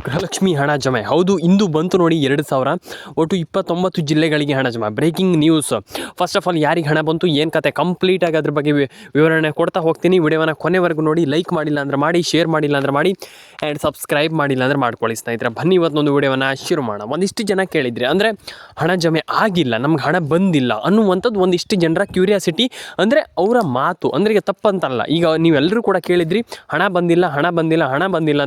ಗೃಹಲಕ್ಷ್ಮಿ ಹಣ ಜಮೆ. ಹೌದು, ಇಂದು ಬಂತು ನೋಡಿ 2,000. ಒಟ್ಟು 29 ಜಿಲ್ಲೆಗಳಿಗೆ ಹಣ ಜಮೆ. Breaking news. First of all ಯಾರಿಗೆ ಹಣ ಬಂತು, ಏನು ಕತೆ, ಕಂಪ್ಲೀಟಾಗಿ ಅದ್ರ ಬಗ್ಗೆ ವಿವರಣೆ ಕೊಡ್ತಾ ಹೋಗ್ತೀನಿ. ವಿಡಿಯೋನ ಕೊನೆವರೆಗೂ ನೋಡಿ. ಲೈಕ್ ಮಾಡಿಲ್ಲ ಅಂದರೆ ಮಾಡಿ, ಶೇರ್ ಮಾಡಿಲ್ಲ ಅಂದರೆ ಮಾಡಿ, ಆ್ಯಂಡ್ ಸಬ್ಸ್ಕ್ರೈಬ್ ಮಾಡಿಲ್ಲ ಅಂದರೆ ಮಾಡ್ಕೊಳ್ಳಿ ಸ್ನೇಹಿತರೆ. ಬನ್ನಿ ಇವತ್ತೊಂದು ವಿಡಿಯೋನ ಶುರು ಮಾಡೋಣ. ಒಂದಿಷ್ಟು ಜನ ಕೇಳಿದ್ರಿ, ಅಂದರೆ ಹಣ ಜಮೆ ಆಗಿಲ್ಲ, ನಮ್ಗೆ ಹಣ ಬಂದಿಲ್ಲ ಅನ್ನುವಂಥದ್ದು ಒಂದಿಷ್ಟು ಜನರ ಕ್ಯೂರಿಯಾಸಿಟಿ, ಅಂದರೆ ಅವರ ಮಾತು. ಅಂದರೆ ಈಗ ತಪ್ಪಂತಲ್ಲ, ಈಗ ನೀವೆಲ್ಲರೂ ಕೂಡ ಕೇಳಿದ್ರಿ ಹಣ ಬಂದಿಲ್ಲ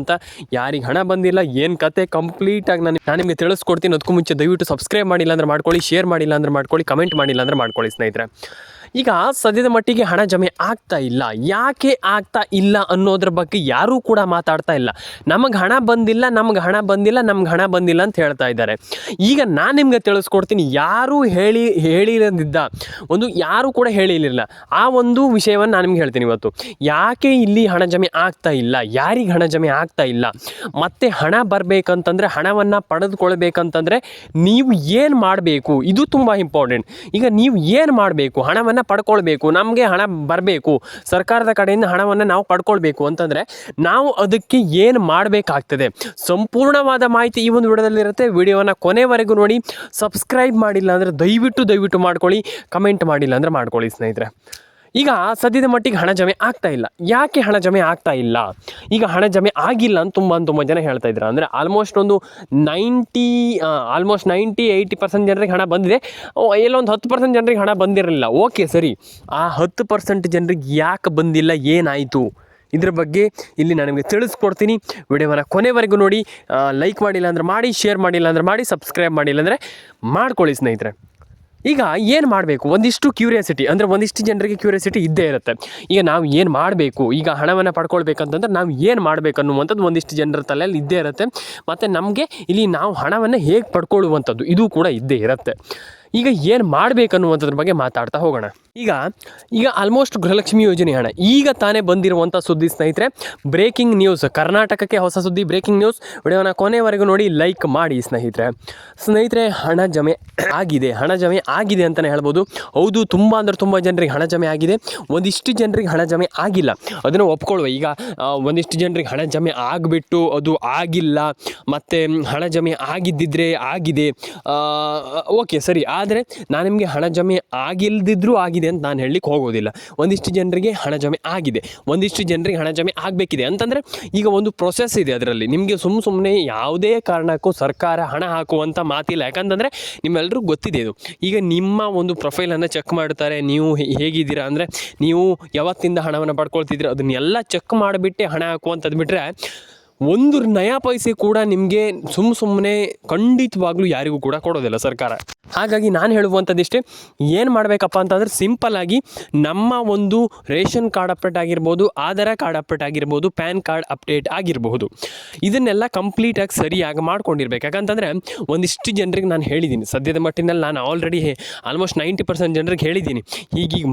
ಅಂತ. ಯಾರಿಗೆ ಹಣ ಬಂದಿಲ್ಲ, ಏನು ಕತೆ, ಕಂಪ್ಲೀಟಾಗಿ ನಾನು ನಿಮಗೆ ತಿಳಿಸ್ಕೊಡ್ತೀನಿ. ಅದಕ್ಕೂ ಮುಂಚೆ ದಯವಿಟ್ಟು ಸಬ್ಸ್ಕ್ರೈಬ್ ಮಾಡಿಲ್ಲ ಅಂದರೆ ಮಾಡ್ಕೊಳ್ಳಿ, ಶೇರ್ ಮಾಡಿಲ್ಲ ಅಂದರೆ ಮಾಡ್ಕೊಳ್ಳಿ, ಕಮೆಂಟ್ ಮಾಡಿಲ್ಲ ಅಂದರೆ ಮಾಡ್ಕೊಳ್ಳಿ ಸ್ನೇಹಿತರೆ. ಈಗ ಸದ್ಯದ ಮಟ್ಟಿಗೆ ಹಣ ಜಮೆ ಆಗ್ತಾ ಇಲ್ಲ. ಯಾಕೆ ಆಗ್ತಾ ಇಲ್ಲ ಅನ್ನೋದ್ರ ಬಗ್ಗೆ ಯಾರೂ ಕೂಡ ಮಾತಾಡ್ತಾ ಇಲ್ಲ. ನಮಗೆ ಹಣ ಬಂದಿಲ್ಲ ಅಂತ ಹೇಳ್ತಾ ಇದ್ದಾರೆ. ಈಗ ನಾನು ನಿಮಗೆ ತಿಳಿಸ್ಕೊಡ್ತೀನಿ, ಯಾರೂ ಹೇಳಿರದಿದ್ದ ಒಂದು, ಯಾರೂ ಕೂಡ ಹೇಳಿರಲಿಲ್ಲ ಆ ಒಂದು ವಿಷಯವನ್ನು ನಾನು ನಿಮ್ಗೆ ಹೇಳ್ತೀನಿ ಇವತ್ತು. ಯಾಕೆ ಇಲ್ಲಿ ಹಣ ಜಮೆ ಆಗ್ತಾ ಇಲ್ಲ, ಯಾರಿಗೆ ಹಣ ಜಮೆ ಆಗ್ತಾ ಇಲ್ಲ, ಮತ್ತು ಹಣ ಬರಬೇಕಂತಂದರೆ, ಹಣವನ್ನು ಪಡೆದುಕೊಳ್ಬೇಕಂತಂದರೆ ನೀವು ಏನು ಮಾಡಬೇಕು, ಇದು ತುಂಬ ಇಂಪಾರ್ಟೆಂಟ್. ಈಗ ನೀವು ಏನು ಮಾಡಬೇಕು, ಹಣವನ್ನು ಪಡ್ಕೊಳ್ಬೇಕು, ನಮಗೆ ಹಣ ಬರಬೇಕು, ಸರ್ಕಾರದ ಕಡೆಯಿಂದ ಹಣವನ್ನು ನಾವು ಪಡ್ಕೊಳ್ಬೇಕು ಅಂತಂದರೆ ನಾವು ಅದಕ್ಕೆ ಏನು ಮಾಡಬೇಕಾಗ್ತದೆ, ಸಂಪೂರ್ಣವಾದ ಮಾಹಿತಿ ಈ ಒಂದು ವಿಡಿಯೋದಲ್ಲಿರುತ್ತೆ. ವಿಡಿಯೋನ ಕೊನೆವರೆಗೂ ನೋಡಿ. ಸಬ್ಸ್ಕ್ರೈಬ್ ಮಾಡಿಲ್ಲ ಅಂದರೆ ದಯವಿಟ್ಟು ಮಾಡ್ಕೊಳ್ಳಿ, ಕಮೆಂಟ್ ಮಾಡಿಲ್ಲ ಅಂದರೆ ಮಾಡ್ಕೊಳ್ಳಿ ಸ್ನೇಹಿತರೆ. ಈಗ ಸದ್ಯದ ಮಟ್ಟಿಗೆ ಹಣ ಜಮೆ ಆಗ್ತಾ ಇಲ್ಲ. ಯಾಕೆ ಹಣ ಜಮೆ ಆಗ್ತಾ ಇಲ್ಲ? ಈಗ ಹಣ ಜಮೆ ಆಗಿಲ್ಲ ಅಂತ ತುಂಬ ಜನ ಹೇಳ್ತಾ ಇದ್ದಾರೆ. ಅಂದರೆ ಆಲ್ಮೋಸ್ಟ್ 90-80% ಜನರಿಗೆ ಹಣ ಬಂದಿದೆ. ಎಲ್ಲೋ ಒಂದು 10% ಜನರಿಗೆ ಹಣ ಬಂದಿರಲಿಲ್ಲ. ಓಕೆ ಸರಿ, ಆ 10% ಜನರಿಗೆ ಯಾಕೆ ಬಂದಿಲ್ಲ, ಏನಾಯಿತು, ಇದ್ರ ಬಗ್ಗೆ ಇಲ್ಲಿ ನಾನು ನಿಮಗೆ ತಿಳಿಸ್ಕೊಡ್ತೀನಿ. ವಿಡಿಯೋನ ಕೊನೆವರೆಗೂ ನೋಡಿ. ಲೈಕ್ ಮಾಡಿಲ್ಲ ಅಂದರೆ ಮಾಡಿ, ಶೇರ್ ಮಾಡಿಲ್ಲ ಅಂದರೆ ಮಾಡಿ, ಸಬ್ಸ್ಕ್ರೈಬ್ ಮಾಡಿಲ್ಲ ಅಂದರೆ ಮಾಡ್ಕೊಳ್ಳಿ ಸ್ನೇಹಿತರೆ. ಈಗ ಏನು ಮಾಡಬೇಕು, ಒಂದಿಷ್ಟು ಕ್ಯೂರಿಯಾಸಿಟಿ, ಅಂದರೆ ಒಂದಿಷ್ಟು ಜನರಿಗೆ ಕ್ಯೂರಿಯಾಸಿಟಿ ಇದ್ದೇ ಇರುತ್ತೆ. ಈಗ ನಾವು ಏನು ಮಾಡಬೇಕು, ಈಗ ಹಣವನ್ನು ಪಡ್ಕೊಳ್ಬೇಕಂತಂದ್ರೆ ನಾವು ಏನು ಮಾಡಬೇಕು ಅನ್ನುವಂಥದ್ದು ಒಂದಿಷ್ಟು ಜನರ ತಲೆಯಲ್ಲಿ ಇದ್ದೇ ಇರುತ್ತೆ. ಮತ್ತು ನಮಗೆ ಇಲ್ಲಿ ನಾವು ಹಣವನ್ನು ಹೇಗೆ ಪಡ್ಕೊಳ್ಳುವಂಥದ್ದು ಇದು ಕೂಡ ಇದ್ದೇ ಇರುತ್ತೆ. ಈಗ ಏನು ಮಾಡಬೇಕನ್ನುವಂಥದ್ರ ಬಗ್ಗೆ ಮಾತಾಡ್ತಾ ಹೋಗೋಣ. ಈಗ ಆಲ್ಮೋಸ್ಟ್ ಗೃಹಲಕ್ಷ್ಮಿ ಯೋಜನೆ ಹಣ ಈಗ ತಾನೇ ಬಂದಿರುವಂಥ ಸುದ್ದಿ ಸ್ನೇಹಿತರೆ. ಬ್ರೇಕಿಂಗ್ ನ್ಯೂಸ್, ಕರ್ನಾಟಕಕ್ಕೆ ಹೊಸ ಸುದ್ದಿ, ಬ್ರೇಕಿಂಗ್ ನ್ಯೂಸ್. ವಿಡಿಯೋನ ಕೊನೆವರೆಗೂ ನೋಡಿ, ಲೈಕ್ ಮಾಡಿ ಸ್ನೇಹಿತರೆ. ಹಣ ಜಮೆ ಆಗಿದೆ ಅಂತಲೇ ಹೇಳ್ಬೋದು. ಹೌದು, ತುಂಬ ಜನರಿಗೆ ಹಣ ಜಮೆ ಆಗಿದೆ. ಒಂದಿಷ್ಟು ಜನರಿಗೆ ಹಣ ಜಮೆ ಆಗಿಲ್ಲ, ಅದನ್ನು ಒಪ್ಕೊಳ್ಳುವ. ಈಗ ಒಂದಿಷ್ಟು ಜನರಿಗೆ ಹಣ ಜಮೆ ಆಗಿಬಿಟ್ಟು ಅದು ಆಗಿಲ್ಲ, ಮತ್ತು ಹಣ ಜಮೆ ಆಗಿದ್ದಿದ್ರೆ ಆಗಿದೆ, ಓಕೆ ಸರಿ. ಆದರೆ ನಾನು ನಿಮಗೆ ಹಣ ಜಮೆ ಆಗಿಲ್ಲದಿದ್ರೂ ಆಗಿದೆ ಅಂತ ನಾನು ಹೇಳಲಿಕ್ಕೆ ಹೋಗೋದಿಲ್ಲ. ಒಂದಿಷ್ಟು ಜನರಿಗೆ ಹಣ ಜಮೆ ಆಗಿದೆ, ಒಂದಿಷ್ಟು ಜನರಿಗೆ ಹಣ ಜಮೆ ಆಗಬೇಕಿದೆ. ಅಂತಂದರೆ ಈಗ ಒಂದು ಪ್ರೊಸೆಸ್ ಇದೆ ಅದರಲ್ಲಿ. ನಿಮಗೆ ಸುಮ್ಮನೆ ಯಾವುದೇ ಕಾರಣಕ್ಕೂ ಸರ್ಕಾರ ಹಣ ಹಾಕುವಂಥ ಮಾತಿಲ್ಲ. ಯಾಕಂತಂದರೆ ನಿಮ್ಮೆಲ್ಲರಿಗೂ ಗೊತ್ತಿದೆ ಇದು. ಈಗ ನಿಮ್ಮ ಒಂದು ಪ್ರೊಫೈಲನ್ನು ಚೆಕ್ ಮಾಡ್ತಾರೆ, ನೀವು ಹೇಗಿದ್ದೀರಾ, ಅಂದರೆ ನೀವು ಯಾವತ್ತಿಂದ ಹಣವನ್ನು ಪಡ್ಕೊಳ್ತಿದ್ದೀರಾ ಅದನ್ನೆಲ್ಲ ಚೆಕ್ ಮಾಡಿಬಿಟ್ಟೆ ಹಣ ಹಾಕುವಂಥದ್ದು ಬಿಟ್ಟರೆ ಒಂದು ನಯಾ ಪೈಸೆ ಕೂಡ ನಿಮಗೆ ಸುಮ್ಮನೆ ಖಂಡಿತವಾಗ್ಲೂ ಯಾರಿಗೂ ಕೂಡ ಕೊಡೋದಿಲ್ಲ ಸರ್ಕಾರ. ಹಾಗಾಗಿ ನಾನು ಹೇಳುವಂಥದ್ದಿಷ್ಟೇ, ಏನು ಮಾಡಬೇಕಪ್ಪ ಅಂತಂದರೆ ಸಿಂಪಲ್ಲಾಗಿ ನಮ್ಮ ಒಂದು ರೇಷನ್ ಕಾರ್ಡ್ ಅಪ್ಡೇಟ್ ಆಗಿರ್ಬೋದು, ಆಧಾರ್ ಕಾರ್ಡ್ ಅಪ್ಡೇಟ್ ಆಗಿರ್ಬೋದು, ಪ್ಯಾನ್ ಕಾರ್ಡ್ ಅಪ್ಡೇಟ್ ಆಗಿರಬಹುದು, ಇದನ್ನೆಲ್ಲ ಕಂಪ್ಲೀಟಾಗಿ ಸರಿಯಾಗಿ ಮಾಡ್ಕೊಂಡಿರ್ಬೇಕು. ಯಾಕಂತಂದರೆ ಒಂದಿಷ್ಟು ಜನರಿಗೆ ನಾನು ಹೇಳಿದ್ದೀನಿ, ಸದ್ಯದ ಮಟ್ಟಿನಲ್ಲಿ ನಾನು ಆಲ್ರೆಡಿ ಆಲ್ಮೋಸ್ಟ್ 90% ಜನರಿಗೆ ಹೇಳಿದ್ದೀನಿ ಹೀಗೀಗೆ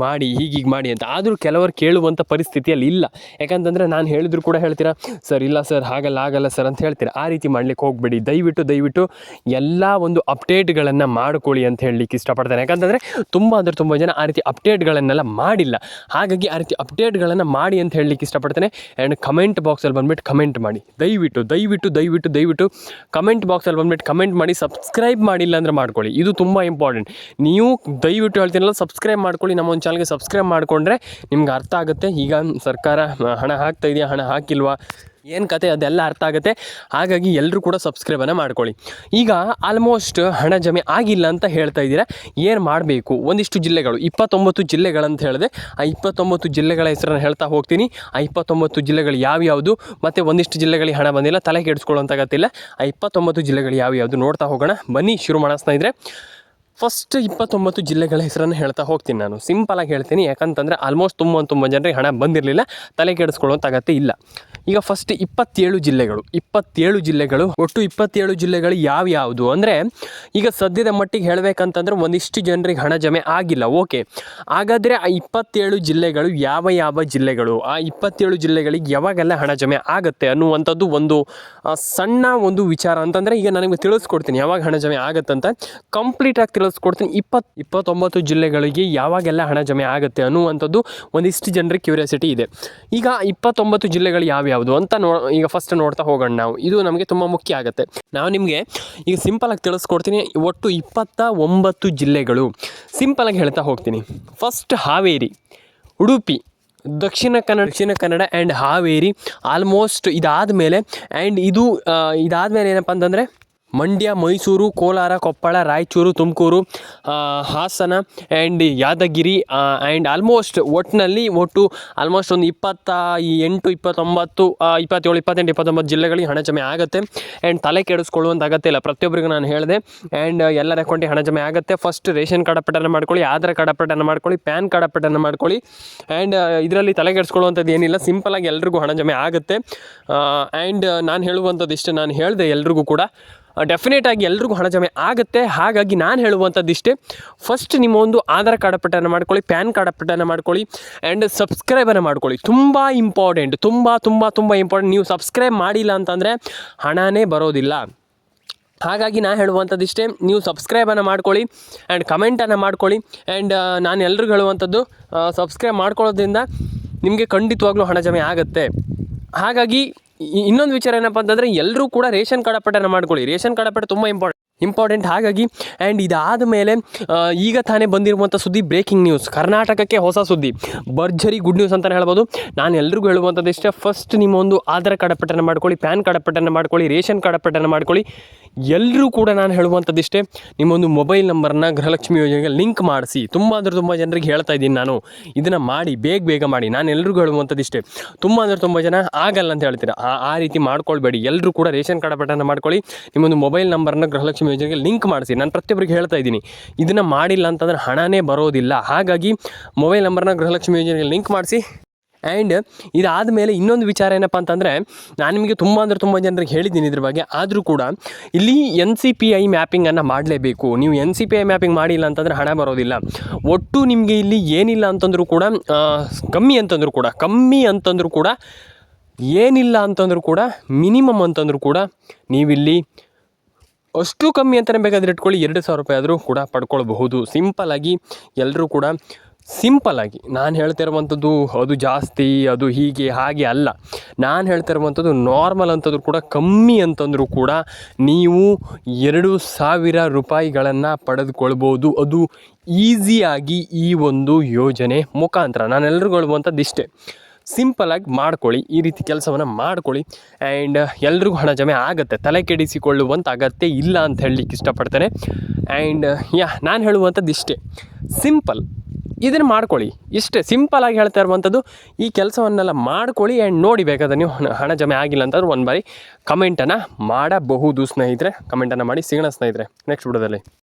ಮಾಡಿ ಅಂತ. ಆದರೂ ಕೆಲವರು ಕೇಳುವಂಥ ಪರಿಸ್ಥಿತಿಯಲ್ಲಿ ಇಲ್ಲ. ಯಾಕಂತಂದರೆ ನಾನು ಹೇಳಿದ್ರು ಕೂಡ ಹೇಳ್ತೀರಾ, ಸರ್ ಇಲ್ಲ ಸರ್ ಆಗಲ್ಲ ಸರ್ ಅಂತ ಹೇಳ್ತೀರಾ. ಆ ರೀತಿ ಮಾಡಲಿಕ್ಕೆ ಹೋಗಬೇಡಿ. ದಯವಿಟ್ಟು ಎಲ್ಲ ಒಂದು ಅಪ್ಡೇಟ್ಗಳನ್ನು ಮಾಡ್ಕೊಳ್ಳಿ ಅಂತ ಹೇಳಲಿಕ್ಕೆ ಇಷ್ಟಪಡ್ತೇನೆ. ಯಾಕಂತಂದರೆ ತುಂಬ ಜನ ಆ ರೀತಿ ಅಪ್ಡೇಟ್ಗಳನ್ನೆಲ್ಲ ಮಾಡಿಲ್ಲ. ಹಾಗಾಗಿ ಆ ರೀತಿ ಅಪ್ಡೇಟ್ಗಳನ್ನು ಮಾಡಿ ಅಂತ ಹೇಳಲಿಕ್ಕೆ ಇಷ್ಟಪಡ್ತೇನೆ. ಆ್ಯಂಡ್ ಕಮೆಂಟ್ ಬಾಕ್ಸಲ್ಲಿ ಬಂದುಬಿಟ್ಟು ಕಮೆಂಟ್ ಮಾಡಿ. ದಯವಿಟ್ಟು ಕಮೆಂಟ್ ಬಾಕ್ಸಲ್ಲಿ ಬಂದುಬಿಟ್ಟು ಕಮೆಂಟ್ ಮಾಡಿ. ಸಬ್ಸ್ಕ್ರೈಬ್ ಮಾಡಿಲ್ಲ ಅಂದರೆ ಮಾಡ್ಕೊಳ್ಳಿ, ಇದು ತುಂಬ ಇಂಪಾರ್ಟೆಂಟ್. ನೀವು ದಯವಿಟ್ಟು ಹೇಳ್ತೀನಲ್ಲ, ಸಬ್ಸ್ಕ್ರೈಬ್ ಮಾಡ್ಕೊಳ್ಳಿ. ನಮ್ಮ ಒಂದು ಚಾನಲ್ಗೆ ಸಬ್ಸ್ಕ್ರೈಬ್ ಮಾಡಿಕೊಂಡ್ರೆ ನಿಮ್ಗೆ ಅರ್ಥ ಆಗುತ್ತೆ. ಈಗ ಸರ್ಕಾರ ಹಣ ಹಾಕ್ತಾ ಇದೆಯಾ, ಹಣ ಹಾಕಿಲ್ವಾ, ಏನು ಕತೆ, ಅದೆಲ್ಲ ಅರ್ಥ ಆಗುತ್ತೆ. ಹಾಗಾಗಿ ಎಲ್ಲರೂ ಕೂಡ ಸಬ್ಸ್ಕ್ರೈಬನ್ನು ಮಾಡ್ಕೊಳ್ಳಿ. ಈಗ ಆಲ್ಮೋಸ್ಟ್ ಹಣ ಜಮೆ ಆಗಿಲ್ಲ ಅಂತ ಹೇಳ್ತಾ ಇದ್ದೀರಾ. ಏನು ಮಾಡಬೇಕು, ಒಂದಿಷ್ಟು ಜಿಲ್ಲೆಗಳು 29 ಜಿಲ್ಲೆಗಳಂತ ಹೇಳಿದೆ. ಆ 29 ಜಿಲ್ಲೆಗಳ ಹೆಸರನ್ನು ಹೇಳ್ತಾ ಹೋಗ್ತೀನಿ. ಆ 29 ಜಿಲ್ಲೆಗಳು ಯಾವ್ಯಾವುದು, ಮತ್ತು ಒಂದಿಷ್ಟು ಜಿಲ್ಲೆಗಳಿಗೆ ಹಣ ಬಂದಿಲ್ಲ, ತಲೆ ಕೆಡಿಸ್ಕೊಳ್ಳೋಂಥ ಅಗತ್ಯ. ಆ 29 ಜಿಲ್ಲೆಗಳು ಯಾವ್ಯಾವುದು ನೋಡ್ತಾ ಹೋಗೋಣ. ಬನ್ನಿ ಶುರು ಮಾಡೋಣ ಸ್ನೇಹಿತರೆ. ಫಸ್ಟ್ 29 ಜಿಲ್ಲೆಗಳ ಹೆಸರನ್ನು ಹೇಳ್ತಾ ಹೋಗ್ತೀನಿ. ನಾನು ಸಿಂಪಲಾಗಿ ಹೇಳ್ತೀನಿ, ಯಾಕಂತಂದರೆ ಆಲ್ಮೋಸ್ಟ್ ತುಂಬ ಜನರಿಗೆ ಹಣ ಬಂದಿರಲಿಲ್ಲ, ತಲೆ ಕೆಡಿಸ್ಕೊಳ್ಳೋಂಥ ಅಗತ್ಯ ಇಲ್ಲ. ಈಗ ಫಸ್ಟ್ 27 ಜಿಲ್ಲೆಗಳು ಒಟ್ಟು 27 ಜಿಲ್ಲೆಗಳು ಯಾವ್ಯಾವುದು ಅಂದರೆ, ಈಗ ಸದ್ಯದ ಮಟ್ಟಿಗೆ ಹೇಳಬೇಕಂತಂದ್ರೆ ಒಂದಿಷ್ಟು ಜನರಿಗೆ ಹಣ ಜಮೆ ಆಗಿಲ್ಲ. ಓಕೆ, ಹಾಗಾದರೆ ಆ 27 ಜಿಲ್ಲೆಗಳು ಯಾವ ಜಿಲ್ಲೆಗಳು, ಆ 27 ಜಿಲ್ಲೆಗಳಿಗೆ ಯಾವಾಗೆಲ್ಲ ಹಣ ಜಮೆ ಆಗುತ್ತೆ ಅನ್ನುವಂಥದ್ದು ಒಂದು ಸಣ್ಣ ಒಂದು ವಿಚಾರ. ಅಂತಂದರೆ ಈಗ ನನಗೆ ತಿಳಿಸ್ಕೊಡ್ತೀನಿ ಯಾವಾಗ ಹಣ ಜಮೆ ಆಗುತ್ತಂತ, ಕಂಪ್ಲೀಟಾಗಿ ತಿಳಿಸ್ಕೊಡ್ತೀನಿ. 29 ಜಿಲ್ಲೆಗಳಿಗೆ ಯಾವಾಗೆಲ್ಲ ಹಣ ಜಮೆ ಆಗುತ್ತೆ ಅನ್ನುವಂಥದ್ದು ಒಂದಿಷ್ಟು ಜನರಿಗೆ ಕ್ಯೂರಿಯಾಸಿಟಿ ಇದೆ. ಈಗ 29 ಜಿಲ್ಲೆಗಳು ಯಾವ್ಯಾವ ಯಾವುದು ಅಂತ ಈಗ ಫಸ್ಟ್ ನೋಡ್ತಾ ಹೋಗೋಣ ನಾವು. ಇದು ನಮಗೆ ತುಂಬ ಮುಖ್ಯ ಆಗುತ್ತೆ. ನಾವು ನಿಮಗೆ ಈಗ ಸಿಂಪಲಾಗಿ ತಿಳಿಸ್ಕೊಡ್ತೀನಿ. ಒಟ್ಟು 29 ಜಿಲ್ಲೆಗಳು ಸಿಂಪಲಾಗಿ ಹೇಳ್ತಾ ಹೋಗ್ತೀನಿ. First Haveri, Udupi, Dakshina Kannada and Haveri almost ಇದಾದಮೇಲೆ ಇದಾದಮೇಲೆ ಏನಪ್ಪ ಅಂತಂದರೆ ಮಂಡ್ಯ, ಮೈಸೂರು, ಕೋಲಾರ, ಕೊಪ್ಪಳ, ರಾಯಚೂರು, ತುಮಕೂರು, ಹಾಸನ ಆ್ಯಂಡ್ ಯಾದಗಿರಿ ಆ್ಯಂಡ್ ಒಟ್ಟು ಆಲ್ಮೋಸ್ಟ್ ಒಂದು 28, 29, 27, 28, 29 ಜಿಲ್ಲೆಗಳಿಗೆ ಹಣ ಜಮೆ ಆಗುತ್ತೆ. ಆ್ಯಂಡ್ ತಲೆ ಕೆಡಿಸ್ಕೊಳ್ಳುವಂಥ ಅಗತ್ಯ ಇಲ್ಲ. ಪ್ರತಿಯೊಬ್ಬರಿಗೂ ನಾನು ಹೇಳಿದೆ. ಆ್ಯಂಡ್ ಎಲ್ಲರ ಅಕೌಂಟಿಗೆ ಹಣ ಜಮೆ ಆಗುತ್ತೆ. ಫಸ್ಟ್ ರೇಷನ್ ಕಾರ್ಡ್ ಅಪ್ಡೇಟನ್ನು ಮಾಡ್ಕೊಳ್ಳಿ, ಆಧಾರ್ ಕಾರ್ಡ್ ಅಪ್ಡೇಟನ್ನು ಮಾಡ್ಕೊಳ್ಳಿ, ಪ್ಯಾನ್ ಕಾರ್ಡ್ ಅಪ್ಡೇಟನ್ನು ಮಾಡ್ಕೊಳ್ಳಿ. ಆ್ಯಂಡ್ ಇದರಲ್ಲಿ ತಲೆ ಕೆಡಿಸ್ಕೊಳ್ಳುವಂಥದ್ದು ಏನಿಲ್ಲ, ಸಿಂಪಲಾಗಿ ಎಲ್ರಿಗೂ ಹಣ ಜಮೆ ಆಗುತ್ತೆ. ಆ್ಯಂಡ್ ನಾನು ಹೇಳುವಂಥದ್ದು ಇಷ್ಟೇ, ನಾನು ಹೇಳಿದೆ ಎಲ್ರಿಗೂ ಕೂಡ ಡೆಫಿನೆಟಾಗಿ ಎಲ್ರಿಗೂ ಹಣ ಜಮೆ ಆಗುತ್ತೆ. ಹಾಗಾಗಿ ನಾನು ಹೇಳುವಂಥದ್ದು ಇಷ್ಟೇ, ಫಸ್ಟ್ ನಿಮ್ಮ ಒಂದು ಆಧಾರ್ ಕಾರ್ಡ್ ಅಪ್ಡೇಟನ್ನು ಮಾಡ್ಕೊಳ್ಳಿ, ಪ್ಯಾನ್ ಕಾರ್ಡ್ ಅಪ್ಡೇಟನ್ನು ಮಾಡ್ಕೊಳ್ಳಿ ಆ್ಯಂಡ್ ಸಬ್ಸ್ಕ್ರೈಬನ್ನು ಮಾಡ್ಕೊಳ್ಳಿ. ತುಂಬ ಇಂಪಾರ್ಟೆಂಟ್, ತುಂಬ ಇಂಪಾರ್ಟೆಂಟ್. ನೀವು ಸಬ್ಸ್ಕ್ರೈಬ್ ಮಾಡಿಲ್ಲ ಅಂತಂದರೆ ಹಣನೇ ಬರೋದಿಲ್ಲ. ಹಾಗಾಗಿ ನಾನು ಹೇಳುವಂಥದ್ದು ಇಷ್ಟೇ, ನೀವು ಸಬ್ಸ್ಕ್ರೈಬನ್ನು ಮಾಡ್ಕೊಳ್ಳಿ ಆ್ಯಂಡ್ ಕಮೆಂಟನ್ನು ಮಾಡ್ಕೊಳ್ಳಿ. ಆ್ಯಂಡ್ ನಾನು ಎಲ್ರಿಗೂ ಹೇಳುವಂಥದ್ದು, ಸಬ್ಸ್ಕ್ರೈಬ್ ಮಾಡ್ಕೊಳ್ಳೋದ್ರಿಂದ ನಿಮಗೆ ಖಂಡಿತವಾಗ್ಲೂ ಹಣ ಜಮೆ ಆಗುತ್ತೆ. ಹಾಗಾಗಿ ಇನ್ನೊಂದು ವಿಚಾರ ಏನಪ್ಪ ಅಂತಂದರೆ, ಎಲ್ಲರೂ ಕೂಡ ರೇಷನ್ ಕಾರ್ಡ್ ಅಪ್ಡೇಟನ್ನು ಮಾಡ್ಕೊಳ್ಳಿ. ರೇಷನ್ ಕಾರ್ಡ್ ಅಪ್ಡೇಟ್ ತುಂಬ ಇಂಪಾರ್ಟೆಂಟ್. ಹಾಗಾಗಿ ಆ್ಯಂಡ್ ಇದಾದ ಮೇಲೆ ಈಗ ತಾನೇ ಬಂದಿರುವಂಥ ಸುದ್ದಿ, ಬ್ರೇಕಿಂಗ್ ನ್ಯೂಸ್, ಕರ್ನಾಟಕಕ್ಕೆ ಹೊಸ ಸುದ್ದಿ, ಭರ್ಜರಿ ಗುಡ್ ನ್ಯೂಸ್ ಅಂತಲೇ ಹೇಳ್ಬೋದು. ನಾನು ಎಲ್ರಿಗೂ ಹೇಳುವಂಥದ್ದು ಇಷ್ಟೇ, ಫಸ್ಟ್ ನಿಮ್ಮ ಒಂದು ಆಧಾರ್ ಕಾರ್ಡ್ ಅಪ್ಡೇಟನ್ನು ಮಾಡ್ಕೊಳ್ಳಿ, ಪ್ಯಾನ್ ಕಾರ್ಡ್ ಅಪ್ಡೇಟನ್ನು ಮಾಡ್ಕೊಳ್ಳಿ, ರೇಷನ್ ಕಾರ್ಡ್ ಅಪ್ಡೇಟನ್ನು ಮಾಡ್ಕೊಳ್ಳಿ. ಎಲ್ಲರೂ ಕೂಡ ನಾನು ಹೇಳುವಂಥದ್ದು ಇಷ್ಟೇ, ನಿಮ್ಮೊಂದು ಮೊಬೈಲ್ ನಂಬರ್ನ ಗೃಹಲಕ್ಷ್ಮಿ ಯೋಜನೆಗೆ ಲಿಂಕ್ ಮಾಡಿಸಿ. ತುಂಬ ಜನರಿಗೆ ಹೇಳ್ತಾ ಇದ್ದೀನಿ ನಾನು, ಇದನ್ನು ಮಾಡಿ, ಬೇಗ ಮಾಡಿ. ನಾನು ಎಲ್ರಿಗೂ ಹೇಳುವಂಥದ್ದು ಇಷ್ಟೇ. ತುಂಬ ಜನ ಆಗಲ್ಲ ಅಂತ ಹೇಳ್ತೀರಾ, ಆ ರೀತಿ ಮಾಡ್ಕೊಳ್ಬೇಡಿ. ಎಲ್ಲರೂ ಕೂಡ ರೇಷನ್ ಕಾರ್ಡ್ ಅಪ್ಡೇಟನ್ನು ಮಾಡ್ಕೊಳ್ಳಿ, ನಿಮ್ಮೊಂದು ಮೊಬೈಲ್ ನಂಬರ್ನ ಗೃಹಲಕ್ಷ್ಮಿ ಯೋಜನೆಗೆ ಲಿಂಕ್ ಮಾಡಿಸಿ. ನಾನು ಪ್ರತಿಯೊಬ್ಬರಿಗೆ ಹೇಳ್ತಾ ಇದ್ದೀನಿ, ಇದನ್ನು ಮಾಡಿಲ್ಲ ಅಂತಂದರೆ ಹಣನೇ ಬರೋದಿಲ್ಲ. ಹಾಗಾಗಿ ಮೊಬೈಲ್ ನಂಬರ್ನ ಗೃಹಲಕ್ಷ್ಮಿ ಯೋಜನೆಗೆ ಲಿಂಕ್ ಮಾಡಿಸಿ. ಆ್ಯಂಡ್ ಇದಾದ ಮೇಲೆ ಇನ್ನೊಂದು ವಿಚಾರ ಏನಪ್ಪ ಅಂತಂದರೆ, ನಾನು ನಿಮಗೆ ತುಂಬ ಜನರಿಗೆ ಹೇಳಿದ್ದೀನಿ ಇದ್ರ ಬಗ್ಗೆ. ಆದರೂ ಕೂಡ ಇಲ್ಲಿ NCPI ಮ್ಯಾಪಿಂಗನ್ನು ಮಾಡಲೇಬೇಕು. ನೀವು NCPI ಮ್ಯಾಪಿಂಗ್ ಮಾಡಿಲ್ಲ ಅಂತಂದರೆ ಹಣ ಬರೋದಿಲ್ಲ. ಒಟ್ಟು ನಿಮಗೆ ಇಲ್ಲಿ ಏನಿಲ್ಲ ಅಂತಂದರೂ ಕೂಡ, ಕಮ್ಮಿ ಅಂತಂದರೂ ಕೂಡ ಏನಿಲ್ಲ ಅಂತಂದರೂ ಕೂಡ, ಮಿನಿಮಮ್ ಅಂತಂದರೂ ಕೂಡ ನೀವಿಲ್ಲಿ ಅಷ್ಟು ಕಮ್ಮಿ ಅಂತಲೇ ಬೇಕಾದರೆ ಇಟ್ಕೊಳ್ಳಿ, 2,000 ರೂಪಾಯಿ ಆದರೂ ಕೂಡ ಪಡ್ಕೊಳ್ಬಹುದು. ಸಿಂಪಲಾಗಿ ಎಲ್ಲರೂ ಕೂಡ ಸಿಂಪಲ್ಲಾಗಿ ನಾನು ಹೇಳ್ತಿರುವಂಥದ್ದು ಅದು ಜಾಸ್ತಿ, ಅದು ಹೀಗೆ ಹಾಗೆ ಅಲ್ಲ. ನಾನು ಹೇಳ್ತಿರುವಂಥದ್ದು ನಾರ್ಮಲ್ ಅಂತಂದ್ರೂ ಕೂಡ, ಕಮ್ಮಿ ಅಂತಂದರೂ ಕೂಡ ನೀವು 2,000 ರೂಪಾಯಿಗಳನ್ನು ಪಡೆದುಕೊಳ್ಬೋದು. ಅದು ಈಸಿಯಾಗಿ ಈ ಒಂದು ಯೋಜನೆ ಮುಖಾಂತರ. ನಾನು ಎಲ್ರಿಗೂ ಹೇಳುವಂಥದ್ದು ಇಷ್ಟೇ, ಸಿಂಪಲಾಗಿ ಮಾಡ್ಕೊಳ್ಳಿ, ಈ ರೀತಿ ಕೆಲಸವನ್ನು ಮಾಡ್ಕೊಳ್ಳಿ. ಆ್ಯಂಡ್ ಎಲ್ರಿಗೂ ಹಣ ಜಮೆ ಆಗುತ್ತೆ, ತಲೆ ಕೆಡಿಸಿಕೊಳ್ಳುವಂಥ ಅಗತ್ಯ ಇಲ್ಲ ಅಂತ ಹೇಳಲಿಕ್ಕೆ ಇಷ್ಟಪಡ್ತೇನೆ. ಆ್ಯಂಡ್ ನಾನು ಹೇಳುವಂಥದ್ದು ಇಷ್ಟೇ, ಇದನ್ನು ಮಾಡ್ಕೊಳ್ಳಿ. ಇಷ್ಟೇ ಸಿಂಪಲಾಗಿ ಹೇಳ್ತಾ ಇರುವಂಥದ್ದು. ಈ ಕೆಲಸವನ್ನೆಲ್ಲ ಮಾಡ್ಕೊಳ್ಳಿ ಆ್ಯಂಡ್ ನೋಡಿ, ಬೇಕಾದ್ರೆ ನೀವು ಹಣ ಜಮೆ ಆಗಿಲ್ಲ ಅಂತಂದ್ರೆ ಒಂದು ಬಾರಿ ಕಮೆಂಟನ್ನು ಮಾಡಬಹುದು ಸ್ನೇಹಿತರೆ. ಕಮೆಂಟನ್ನು ಮಾಡಿ. ಸಿಗೋಣ ಸ್ನೇಹಿತರೆ ನೆಕ್ಸ್ಟ್ ವಿಡಿಯೋದಲ್ಲಿ.